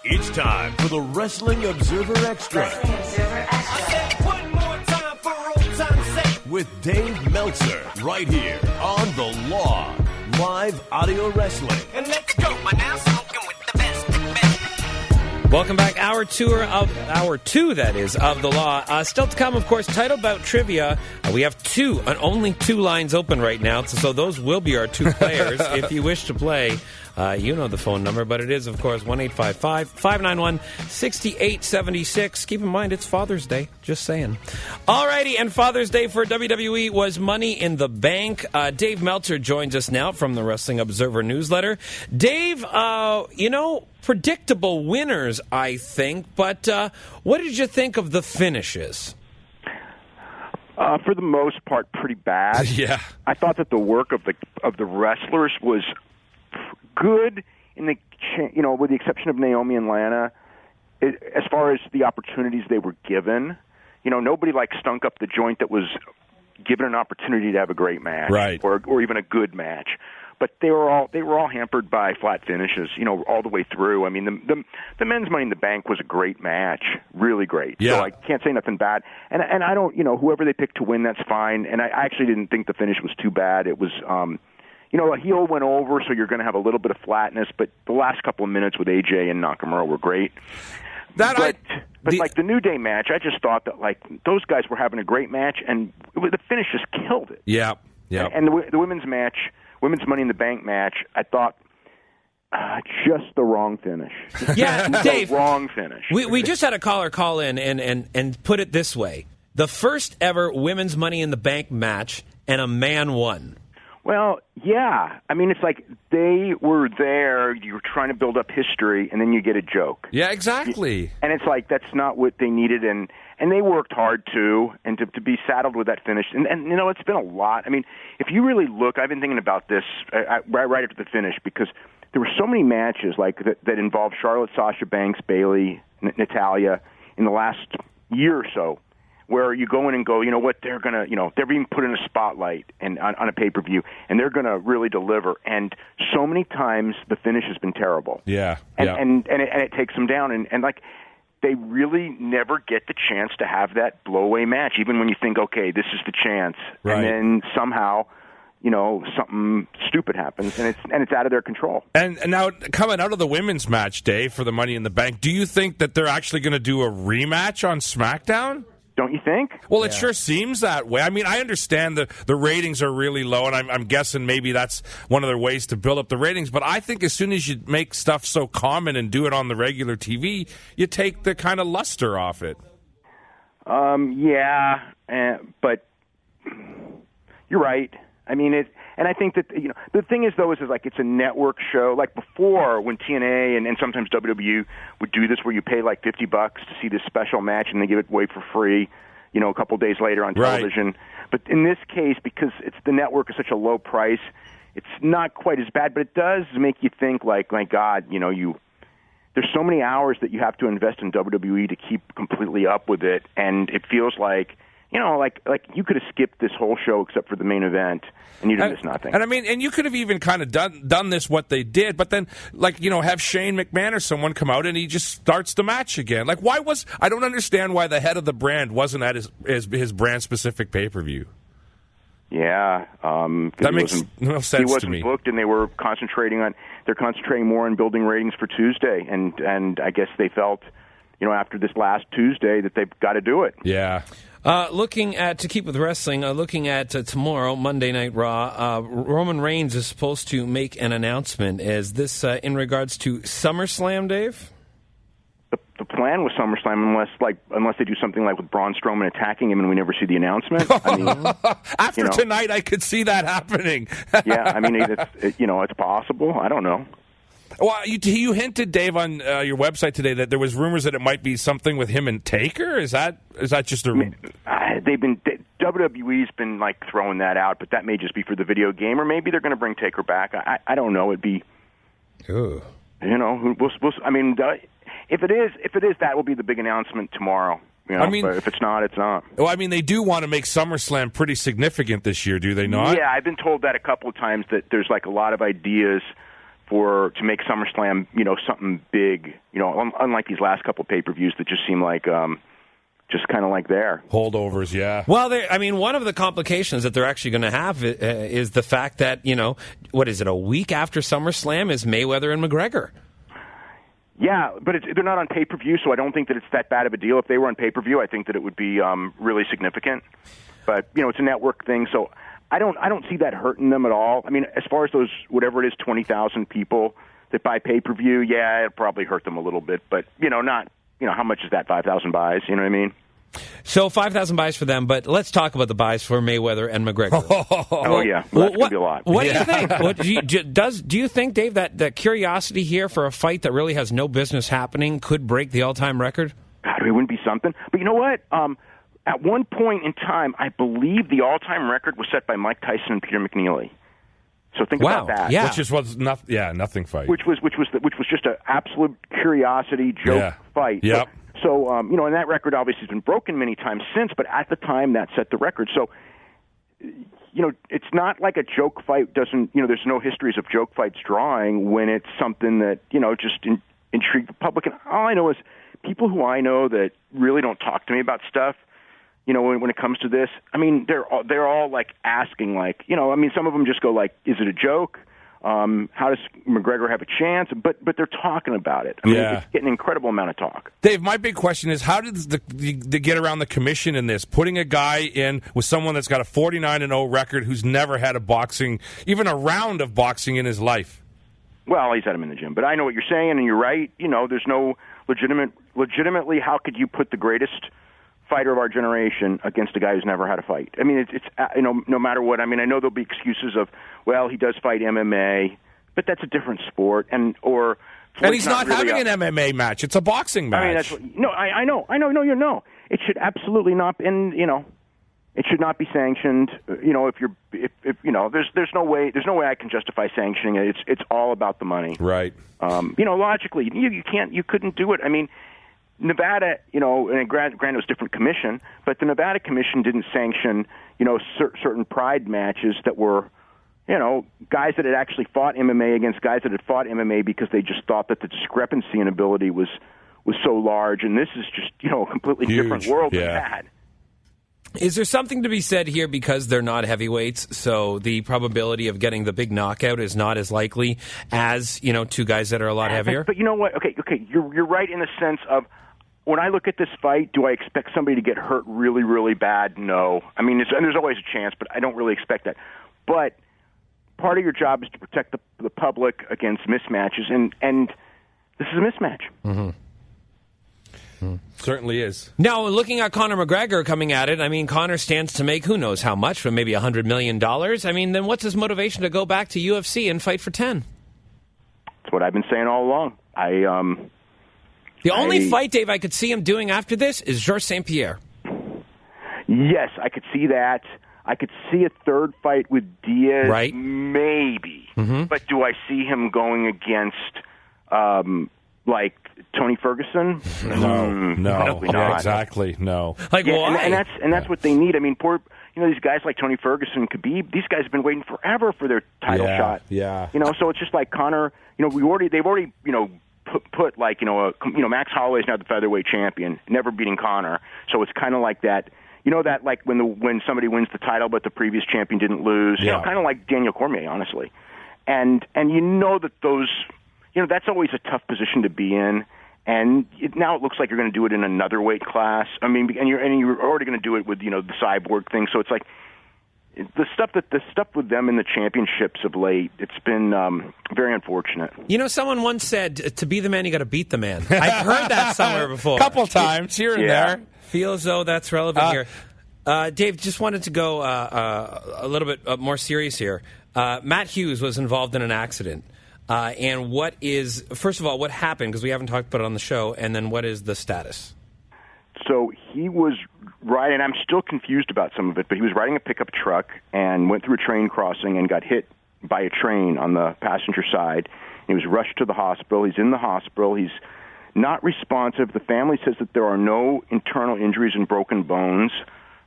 It's time for the Wrestling Observer Extra. One more time for old time's sake. With Dave Meltzer, right here on The Law. Live audio wrestling. And let's go. We're now smoking with the best. Welcome back. Hour two, that is, of The Law. Still to come, of course, title bout trivia. We have only two lines open right now, so those will be our two players. If you wish to play, you know the phone number, but it is, of course, 1-855-591-6876. Keep in mind, it's Father's Day. Just saying. Alrighty, and Father's Day for WWE was Money in the Bank. Dave Meltzer joins us now from the Wrestling Observer newsletter. Dave, predictable winners, I think, but what did you think of the finishes? For the most part, pretty bad. Yeah. I thought that the work of the wrestlers was good, with the exception of Naomi and Lana, as far as the opportunities they were given. Nobody stunk up the joint that was given an opportunity to have a great match, right, or even a good match. But they were all hampered by flat finishes, all the way through. I mean, the men's Money in the Bank was a great match, really great. Yeah. So I can't say nothing bad. And I don't, whoever they picked to win, that's fine. And I actually didn't think the finish was too bad. It was, a heel went over, so you're going to have a little bit of flatness. But the last couple of minutes with AJ and Nakamura were great. But the New Day match, I just thought that those guys were having a great match, and the finish just killed it. Yeah. And the women's match. Women's Money in the Bank match, I thought just the wrong finish. Yeah, Dave. Wrong finish. We just had a caller call in and put it this way. The first ever Women's Money in the Bank match, and a man won. Well, yeah. I mean, it's like they were there, you were trying to build up history, and then you get a joke. Yeah, exactly. And it's like that's not what they needed, and they worked hard, too, and to be saddled with that finish. And it's been a lot. I mean, if you really look, I've been thinking about this right after the finish, because there were so many matches that involved Charlotte, Sasha Banks, Bayley, Natalya in the last year or so, where you go in and go, you know what, they're going to, they're being put in a spotlight and on a pay-per-view, and they're going to really deliver. And so many times the finish has been terrible. Yeah. And it takes them down. And they really never get the chance to have that blow-away match, even when you think, okay, this is the chance. Right. And then somehow, something stupid happens, and it's out of their control. And now, coming out of the women's match, Dave, for the Money in the Bank, do you think that they're actually going to do a rematch on SmackDown? Don't you think? Well, it sure seems that way. I mean, I understand the ratings are really low, and I'm guessing maybe that's one of their ways to build up the ratings. But I think as soon as you make stuff so common and do it on the regular TV, you take the kind of luster off it. But you're right. I mean, and I think that the thing is though is it's a network show. Like before, when TNA and sometimes WWE would do this, where you pay $50 to see this special match, and they give it away for free, a couple days later on television. Right. But in this case, because the network is such a low price, it's not quite as bad. But it does make you think, my God, there's so many hours that you have to invest in WWE to keep completely up with it, and it feels like you could have skipped this whole show except for the main event, and you'd have missed nothing. And I mean, and you could have even kind of done this what they did, but then have Shane McMahon or someone come out and he just starts the match again. I don't understand why the head of the brand wasn't at his brand specific pay-per-view. Yeah, that makes no sense to me. He wasn't booked, and they were concentrating more on building ratings for Tuesday, and I guess they felt, after this last Tuesday that they've got to do it. Yeah. To keep with wrestling, looking at tomorrow, Monday Night Raw, Roman Reigns is supposed to make an announcement. Is this in regards to SummerSlam, Dave? The plan was SummerSlam, unless they do something with Braun Strowman attacking him and we never see the announcement. I mean, after tonight, I could see that happening. Yeah, I mean, it's possible. I don't know. Well, you hinted, Dave, on your website today that there was rumors that it might be something with him and Taker. Is that just a? WWE's been throwing that out, but that may just be for the video game, or maybe they're going to bring Taker back. I don't know. It'd be. Ooh. I mean, if it is, that will be the big announcement tomorrow. I mean, but if it's not, it's not. Well, I mean, they do want to make SummerSlam pretty significant this year, do they not? Yeah, I've been told that a couple of times, that there's a lot of ideas to make SummerSlam, something big, unlike these last couple of pay-per-views that just seem like just kind of like there. Holdovers, yeah. Well, one of the complications that they're actually going to have is the fact that, what is it, a week after SummerSlam is Mayweather and McGregor. Yeah, but they're not on pay-per-view, so I don't think that it's that bad of a deal. If they were on pay-per-view, I think that it would be really significant. But, it's a network thing, so I don't see that hurting them at all. I mean, as far as those, whatever it is, 20,000 people that buy pay-per-view, yeah, it'll probably hurt them a little bit. But, not, how much is that, 5,000 buys? You know what I mean? So 5,000 buys for them, but let's talk about the buys for Mayweather and McGregor. Oh, yeah. Well, that's going to be a lot. What do you think? Do you think, Dave, that curiosity here for a fight that really has no business happening could break the all-time record? God, it wouldn't be something. But you know what? At one point in time, I believe the all-time record was set by Mike Tyson and Peter McNeely. So think about that. Yeah. Which was nothing fight. Which was just an absolute curiosity joke fight. Yep. So, and that record obviously has been broken many times since, but at the time that set the record. So, it's not like a joke fight doesn't, there's no histories of joke fights drawing when it's something that, just intrigued the public. And all I know is people who I know that really don't talk to me about stuff, when it comes to this, I mean, they're all like asking, like, some of them just go like, is it a joke? How does McGregor have a chance? But they're talking about it. I mean, it's getting an incredible amount of talk. Dave, my big question is, how did they get around the commission in this? Putting a guy in with someone that's got a 49-0 record who's never had even a round of boxing in his life. Well, he's had him in the gym. But I know what you're saying, and you're right. There's no legitimately, how could you put the greatest fighter of our generation against a guy who's never had a fight? I mean, it's no matter what. I mean, I know there'll be excuses of, well, he does fight MMA, but that's a different sport, and he's not really having an MMA match. It's a boxing match. I mean, I know. No, it should absolutely not, and it should not be sanctioned. There's no way I can justify sanctioning it. It's all about the money, right? Logically, you couldn't do it. I mean, Nevada, and granted it was a different commission, but the Nevada commission didn't sanction, certain pride matches that were, guys that had actually fought MMA against guys that had fought MMA because they just thought that the discrepancy in ability was so large, and this is just, a completely different world than that. Is there something to be said here because they're not heavyweights, so the probability of getting the big knockout is not as likely as, two guys that are a lot heavier? But you know what? Okay, you're right in the sense of, when I look at this fight, do I expect somebody to get hurt really, really bad? No. I mean, there's always a chance, but I don't really expect that. But part of your job is to protect the public against mismatches, and this is a mismatch. Mm-hmm. Certainly is. Now, looking at Conor McGregor coming at it, I mean, Conor stands to make who knows how much, from maybe $100 million. I mean, then what's his motivation to go back to UFC and fight for 10? That's what I've been saying all along. The only fight, Dave, I could see him doing after this is Georges St. Pierre. Yes, I could see that. I could see a third fight with Diaz, right? Maybe. Mm-hmm. But do I see him going against, like Tony Ferguson? No, probably not. Exactly, no. Like, why? And that's what they need. I mean, these guys like Tony Ferguson, Khabib, these guys have been waiting forever for their title shot. Yeah. So it's just like Conor. They've already put like Max Holloway's now the featherweight champion, never beating Conor. So it's kind of like that. That like when somebody wins the title but the previous champion didn't lose. Yeah. Kind of like Daniel Cormier, honestly. And that those, that's always a tough position to be in. And now it looks like you're going to do it in another weight class. I mean, and you're already going to do it with the cyborg thing. So it's like the stuff with them in the championships of late. It's been very unfortunate. Someone once said, "To be the man, you got to beat the man." I've heard that somewhere before. Couple times here and there. Feel as though that's relevant here. Dave, just wanted to go a little bit more serious here. Matt Hughes was involved in an accident. And first of all, what happened? Because we haven't talked about it on the show. And then what is the status? So he was riding, I'm still confused about some of it, but he was riding a pickup truck and went through a train crossing and got hit by a train on the passenger side. He was rushed to the hospital. He's in the hospital. He's not responsive. The family says that there are no internal injuries and broken bones,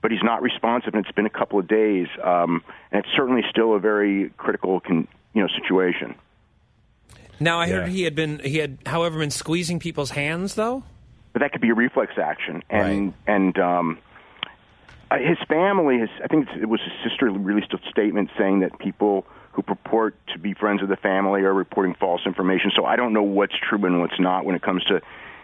but he's not responsive, and it's been a couple of days. And it's certainly still a very critical situation. Now, I heard he had, however, been squeezing people's hands, though? But that could be a reflex action. And his family, I think it was his sister, released a statement saying that people who purport to be friends of the family are reporting false information. So I don't know what's true and what's not when it comes to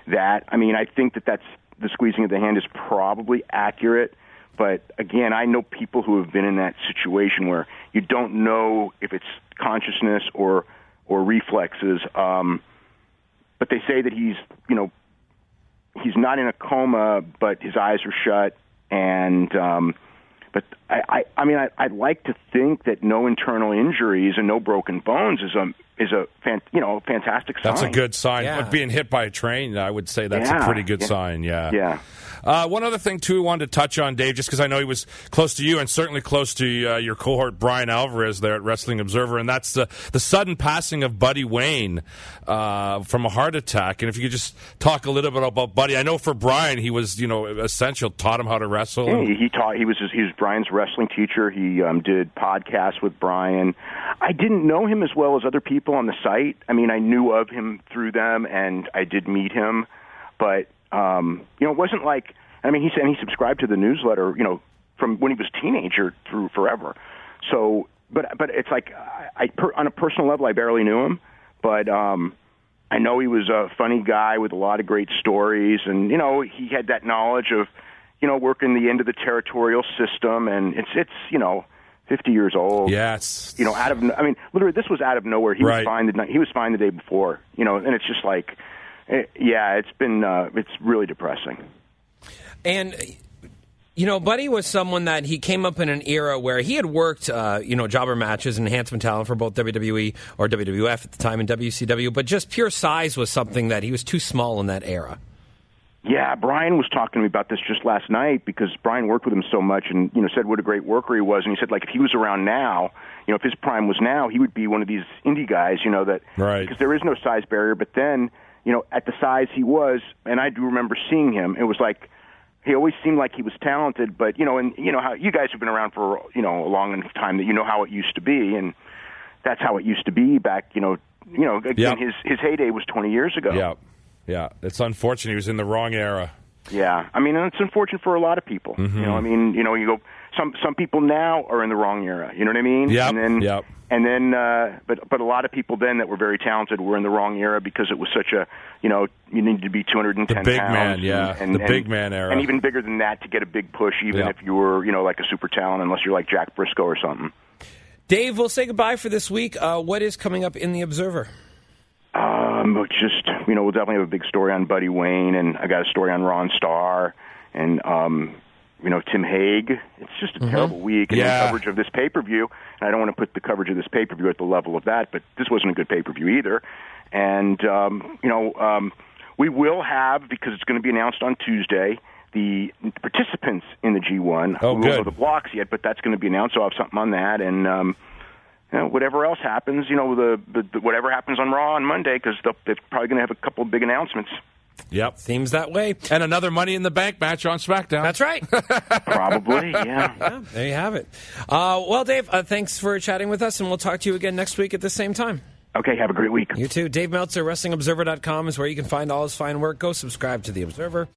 that. I mean, I think that's the squeezing of the hand is probably accurate. But again, I know people who have been in that situation where you don't know if it's consciousness or reflexes. But they say that he's not in a coma, but his eyes are shut. And but I'd like to think that no internal injuries and no broken bones is a fantastic sign. That's a good sign. Yeah. But being hit by a train, I would say that's a pretty good sign. Yeah. One other thing, too, I wanted to touch on, Dave, just because I know he was close to you and certainly close to your cohort, Brian Alvarez, there at Wrestling Observer, and that's the sudden passing of Buddy Wayne from a heart attack. And if you could just talk a little bit about Buddy. I know for Brian, he was, essential, taught him how to wrestle. Yeah, he was Brian's wrestling teacher. He did podcasts with Brian. I didn't know him as well as other people on the site. I mean, I knew of him through them, and I did meet him, but it wasn't like, he subscribed to the newsletter, from when he was a teenager through forever. So, but it's like, on a personal level, I barely knew him, but I know he was a funny guy with a lot of great stories, and, he had that knowledge of, working the end of the territorial system, and it's 50 years old. Yes. Literally, this was out of nowhere. He was fine the day before, and it's just like, it's really depressing. And, Buddy was someone that he came up in an era where he had worked, jobber matches and enhancement talent for both WWE or WWF at the time and WCW, but just pure size was something that he was too small in that era. Yeah, Brian was talking to me about this just last night because Brian worked with him so much and, said what a great worker he was. And he said, like, if he was around now, if his prime was now, he would be one of these indie guys, because there is no size barrier. But then, at the size he was, and I do remember seeing him, it was like, he always seemed like he was talented, but, and how you guys have been around for, a long enough time that you know how it used to be. And that's how it used to be back, again, his heyday was 20 years ago. Yeah. Yeah, it's unfortunate he was in the wrong era. Yeah, and it's unfortunate for a lot of people. Mm-hmm. You go. Some people now are in the wrong era. You know what I mean? Yeah. And then, but a lot of people then that were very talented were in the wrong era because it was such a, you needed to be 210 the big pounds. Man, the big man era, and even bigger than that to get a big push, even if you were, like a super talent, unless you're like Jack Briscoe or something. Dave, we'll say goodbye for this week. What is coming up in the Observer? We'll definitely have a big story on Buddy Wayne, and I got a story on Ron Starr, and, Tim Hague. It's just a terrible week, and then coverage of this pay-per-view, and I don't want to put the coverage of this pay-per-view at the level of that, but this wasn't a good pay-per-view either. And, we will have, because it's going to be announced on Tuesday, the participants in the G1. Oh, we good. won't know the blocks yet, but that's going to be announced, so I'll have something on that, and, whatever else happens, the whatever happens on Raw on Monday, because they're probably going to have a couple of big announcements. Yep. Seems that way. And another Money in the Bank match on SmackDown. That's right. Probably, yeah. There you have it. Well, Dave, thanks for chatting with us, and we'll talk to you again next week at the same time. Okay, have a great week. You too. Dave Meltzer, WrestlingObserver.com is where you can find all his fine work. Go subscribe to The Observer.